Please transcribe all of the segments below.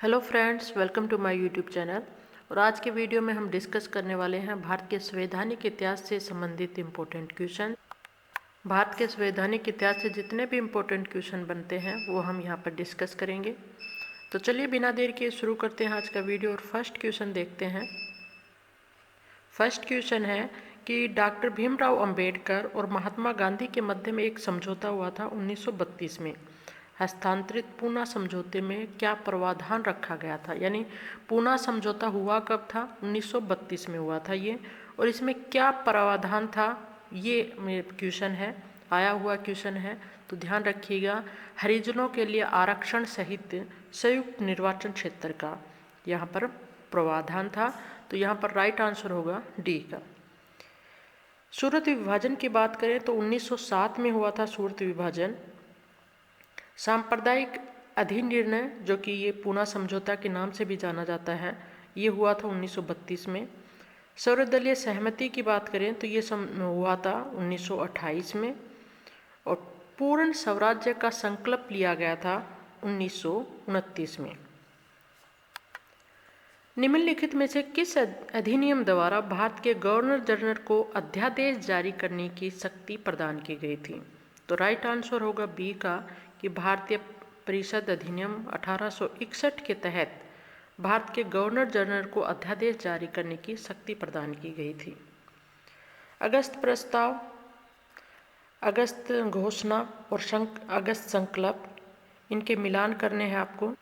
Hello friends, welcome to my YouTube channel. और आज के वीडियो में हम डिस्कस करने वाले हैं भारत के संवैधानिक इतिहास से संबंधित इम्पोर्टेंट क्वेश्चन। भारत के संवैधानिक इतिहास से जितने भी इम्पोर्टेंट क्वेश्चन बनते हैं वो हम यहाँ पर डिस्कस करेंगे। तो चलिए बिना देर के शुरू करते हैं आज का वीडियो और फर्स्ट क्वेश्चन देखते हैं। फर्स्ट क्वेश्चन है कि डॉक्टर भीमराव अंबेडकर और महात्मा गांधी के मध्य में एक समझौता हुआ था 1932 में। हस्तांतरित पूना समझौते में क्या प्रावधान रखा गया था, यानी पूना समझौता हुआ कब था? 1932 में हुआ था ये। और इसमें क्या प्रावधान था, ये क्वेश्चन है, आया हुआ क्वेश्चन है। तो ध्यान रखिएगा, हरिजनों के लिए आरक्षण सहित संयुक्त निर्वाचन क्षेत्र का यहाँ पर प्रावधान था। तो यहाँ पर राइट आंसर होगा डी का। सूरत विभाजन की बात करें तो 1907 में हुआ था सूरत विभाजन। सांप्रदायिक अधिनिर्णय, जो कि ये पूना समझौता के नाम से भी जाना जाता है, ये हुआ था 1932 में। सर्वदलीय सहमति की बात करें तो ये हुआ था 1928 में। और पूर्ण स्वराज्य का संकल्प लिया गया था 1929 में। निम्नलिखित में से किस अधिनियम द्वारा भारत के गवर्नर जनरल को अध्यादेश जारी करने की शक्ति प्रदान की गई थी? तो राइट आंसर होगा बी का, कि भारतीय परिषद अधिनियम 1861 के तहत भारत के गवर्नर जनरल को अध्यादेश जारी करने की शक्ति प्रदान की गई थी। अगस्त प्रस्ताव, अगस्त घोषणा और अगस्त संकल्प, इनके मिलान करने हैं आपको।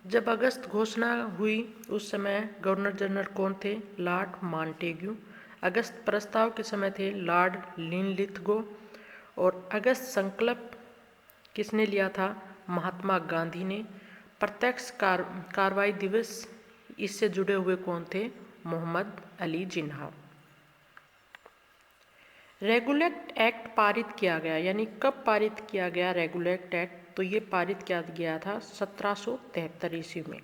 जब अगस्त घोषणा हुई उस समय गवर्नर जनरल कौन थे? Lord Montagu. अगस्त प्रस्ताव के समय थे लॉर्ड लिनलिथगो। और अगस्त संकल्प किसने लिया था? महात्मा गांधी ने। प्रत्यक्ष कार्रवाई दिवस, इससे जुड़े हुए कौन थे? मोहम्मद अली जिन्ना। रेगुलेट एक्ट पारित किया गया, यानी कब पारित किया गया रेगुलेट एक्ट? तो ये पारित किया गया था 1773 ईस्वी में।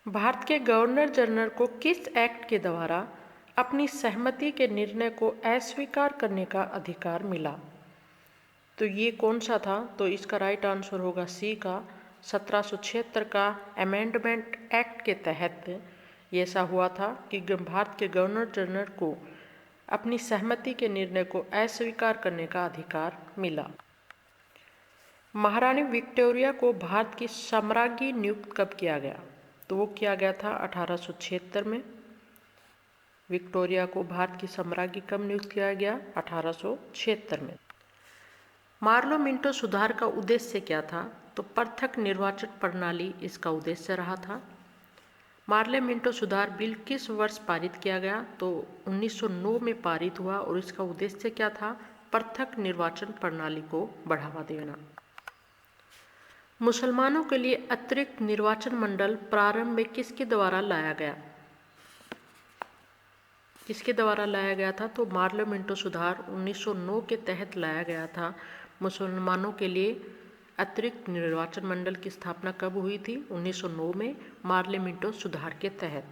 भारत के गवर्नर जनरल को किस एक्ट के द्वारा अपनी सहमति के निर्णय को अस्वीकार करने का अधिकार मिला? तो ये कौन सा था? तो इसका राइट आंसर होगा सी का, 1776 का अमेंडमेंट एक्ट के तहत ये ऐसा हुआ था कि भारत के गवर्नर जनरल को अपनी सहमति के निर्णय को अस्वीकार करने का अधिकार मिला। महारानी विक्टोरिया को भारत की साम्राज्ञी नियुक्त कब किया गया? तो वो किया गया था 1876 में। विक्टोरिया को भारत की साम्राज्ञी कब नियुक्त किया गया? 1876 में। मार्लो मिंटो सुधार का उद्देश्य क्या था? तो पृथक निर्वाचन प्रणाली इसका उद्देश्य रहा था। मार्ले मिंटो सुधार बिल किस वर्ष पारित किया गया? तो 1909 में पारित हुआ। और इसका उद्देश्य क्या था? पृथक निर्वाचन प्रणाली को बढ़ावा देना। मुसलमानों के लिए अतिरिक्त निर्वाचन मंडल प्रारंभ में किसके द्वारा लाया गया? किसके द्वारा लाया गया था? तो मार्ले मिंटो सुधार 1909 के तहत लाया गया था। मुसलमानों के लिए अतिरिक्त निर्वाचन मंडल की स्थापना कब हुई थी? 1909 में, मार्ले मिंटो सुधार के तहत।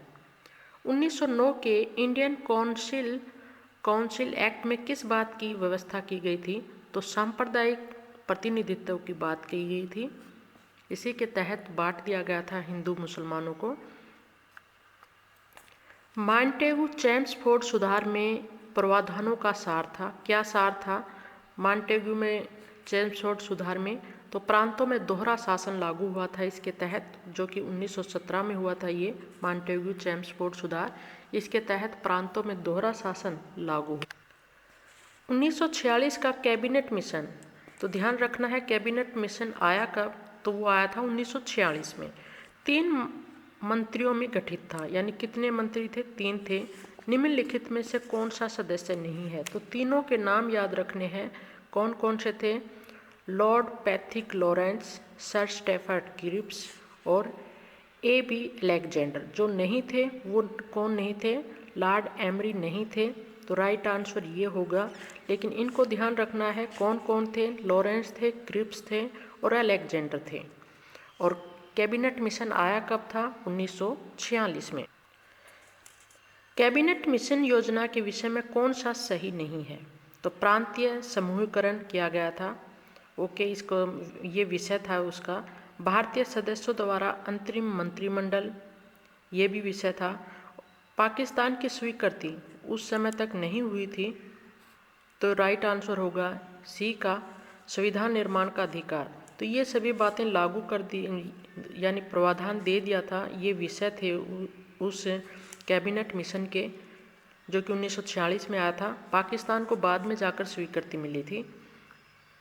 1909 के इंडियन काउंसिल एक्ट में किस बात की व्यवस्था की गई थी? तो सांप्रदायिक प्रतिनिधित्व की बात की गई थी। इसी के तहत बांट दिया गया था हिंदू मुसलमानों को। मॉन्टेग्यू चेम्सफोर्ड सुधार में प्रावधानों का सार था। क्या सार था मॉन्टेग्यू में चेम्सफोर्ड सुधार में? तो प्रांतों में दोहरा शासन लागू हुआ था इसके तहत, जो कि 1917 में हुआ था ये मॉन्टेग्यू चेम्सफोर्ड सुधार। इसके तहत प्रांतों में दोहरा शासन लागू हुआ। 1946 का कैबिनेट मिशन, तो ध्यान रखना है कैबिनेट मिशन आया कब? तो वो आया था 1946 में। 3 मंत्रियों में गठित था, यानी कितने मंत्री थे? 3 थे। निम्नलिखित में से कौन सा सदस्य नहीं है? तो तीनों के नाम याद रखने हैं। कौन कौन से थे? Lord Pethick Lawrence, sir Stafford Cripps और A.B. अलेक्जेंडर। जो नहीं थे वो कौन नहीं थे? लॉर्ड एमरी नहीं थे। तो राइट आंसर ये होगा। लेकिन इनको ध्यान रखना है कौन कौन थे? लॉरेंस थे, क्रिप्स थे और अलेक्जेंडर थे। और कैबिनेट मिशन आया कब था? 1946 में। कैबिनेट मिशन योजना के विषय में कौन सा सही नहीं है? तो प्रांतीय समूहीकरण किया गया था। ओके, इसको ये विषय था उसका। भारतीय सदस्यों द्वारा अंतरिम मंत्रिमंडल, ये भी विषय था। पाकिस्तान की स्वीकृति उस समय तक नहीं हुई थी, तो राइट आंसर होगा सी का संविधान निर्माण का अधिकार। तो ये सभी बातें लागू कर दी, यानी प्रावधान दे दिया था। ये विषय थे उस कैबिनेट मिशन के, जो कि 1946 में आया था। पाकिस्तान को बाद में जाकर स्वीकृति मिली थी।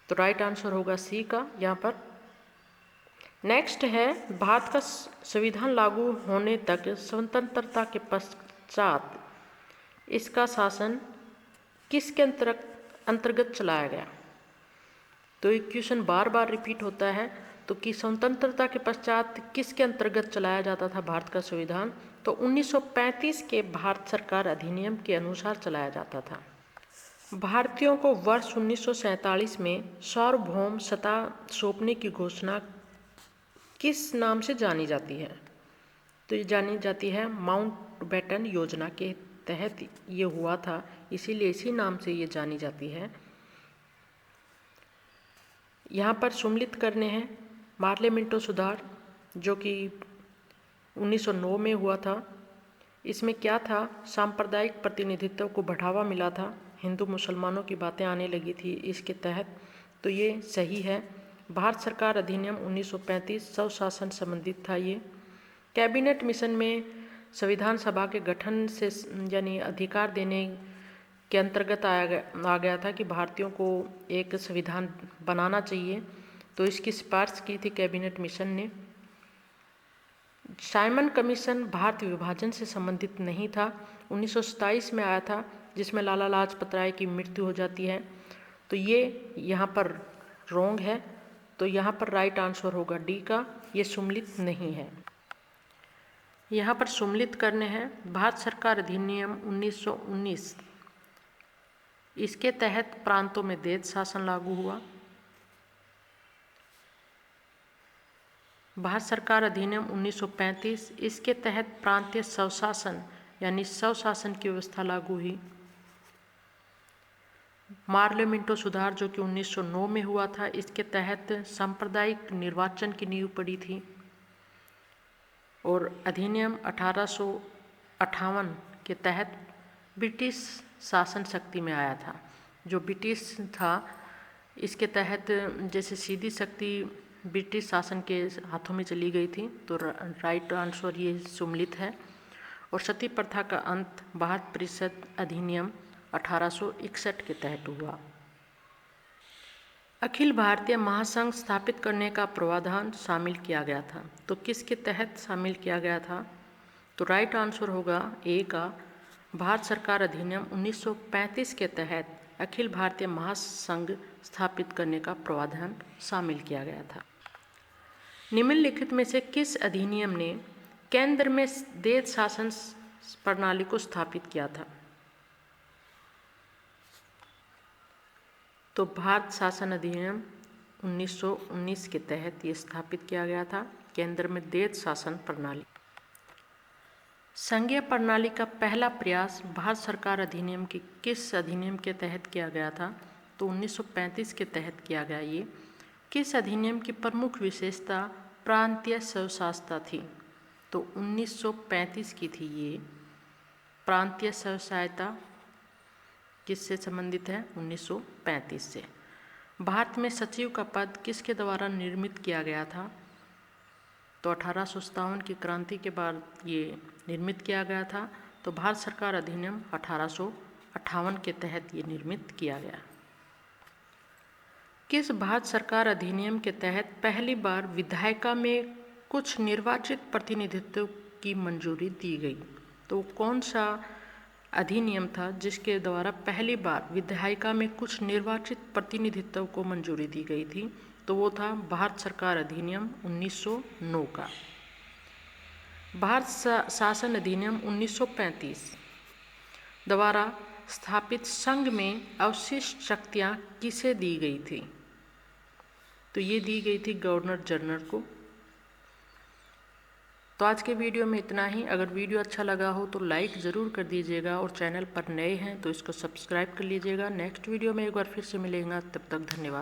तो राइट आंसर होगा सी का यहाँ पर। नेक्स्ट है, भारत का संविधान लागू होने तक स्वतंत्रता के पश्चात इसका शासन किसके अंतर्गत चलाया गया। तो ये क्वेश्चन बार बार रिपीट होता है। तो कि स्वतंत्रता के पश्चात किसके अंतर्गत चलाया जाता था भारत का संविधान, तो 1935 के भारत सरकार अधिनियम के अनुसार चलाया जाता था। भारतीयों को वर्ष 1947 में सार्वभौम सत्ता सौंपने की घोषणा किस नाम से जानी जाती है। तो ये जानी जाती है माउंटबेटन योजना के तहत ये हुआ था, इसीलिए इसी नाम से ये जानी जाती है। यहाँ पर सम्मिलित करने हैं पार्लियामेंटो सुधार, जो कि 1909 में हुआ था। इसमें क्या था, सांप्रदायिक प्रतिनिधित्व को बढ़ावा मिला था, हिंदू मुसलमानों की बातें आने लगी थी इसके तहत। तो ये सही है। भारत सरकार अधिनियम 1935 स्वशासन संबंधित था। ये कैबिनेट मिशन में संविधान सभा के गठन से यानी अधिकार देने के अंतर्गत आ गया था कि भारतीयों को एक संविधान बनाना चाहिए। तो इसकी सिफारिश की थी कैबिनेट मिशन ने। साइमन कमीशन भारत विभाजन से संबंधित नहीं था, 1927 में आया था, जिसमें लाला लाजपत राय की मृत्यु हो जाती है। तो ये यहाँ पर रॉन्ग है। तो यहाँ पर राइट आंसर होगा डी का, ये सम्मिलित नहीं है। यहाँ पर सम्मिलित करने हैं भारत सरकार अधिनियम 1919, इसके तहत प्रांतों में देश शासन लागू हुआ। भारत सरकार अधिनियम 1935, इसके तहत प्रांतीय स्वशासन यानी स्वशासन की व्यवस्था लागू हुई। पार्लियामेंटो सुधार, जो कि 1909 में हुआ था, इसके तहत सांप्रदायिक निर्वाचन की नींव पड़ी थी। और अधिनियम 1858 के तहत ब्रिटिश शासन शक्ति में आया था। जो ब्रिटिश था, इसके तहत जैसे सीधी शक्ति ब्रिटिश शासन के हाथों में चली गई थी। तो राइट आंसर ये सम्मिलित है। और सती प्रथा का अंत भारत परिषद अधिनियम 1861 के तहत हुआ। अखिल भारतीय महासंघ स्थापित करने का प्रावधान शामिल किया गया था। तो किसके तहत शामिल किया गया था, तो राइट आंसर होगा ए का, भारत सरकार अधिनियम 1935 के तहत अखिल भारतीय महासंघ स्थापित करने का प्रावधान शामिल किया गया था। निम्नलिखित में से किस अधिनियम ने केंद्र में देश शासन प्रणाली को स्थापित किया था। तो भारत शासन अधिनियम 1919 के तहत ये स्थापित किया गया था, केंद्र में देश शासन प्रणाली। संघीय प्रणाली का पहला प्रयास भारत सरकार अधिनियम के किस अधिनियम के तहत किया गया था, तो 1935 के तहत किया गया। ये किस अधिनियम की प्रमुख विशेषता प्रांतीय स्वशासता थी, तो 1935 की थी ये। प्रांतीय स्वशासता किससे संबंधित है, 1935 से। भारत में सचिव का पद किसके द्वारा निर्मित किया गया था, तो 1857 की क्रांति के बाद ये निर्मित किया गया था। तो भारत सरकार अधिनियम 1858 के तहत ये निर्मित किया गया। किस भारत सरकार अधिनियम के तहत पहली बार विधायिका में कुछ निर्वाचित प्रतिनिधित्व की मंजूरी दी गई, तो कौन सा अधिनियम था जिसके द्वारा पहली बार विधायिका में कुछ निर्वाचित प्रतिनिधित्व को मंजूरी दी गई थी, तो वो था भारत सरकार अधिनियम 1909 का। भारत शासन अधिनियम 1935 द्वारा स्थापित संघ में अवशिष्ट शक्तियाँ किसे दी गई थी, तो ये दी गई थी गवर्नर जनरल को। तो आज के वीडियो में इतना ही। अगर वीडियो अच्छा लगा हो तो लाइक ज़रूर कर दीजिएगा, और चैनल पर नए हैं तो इसको सब्सक्राइब कर लीजिएगा। नेक्स्ट वीडियो में एक बार फिर से मिलेगा, तब तक धन्यवाद।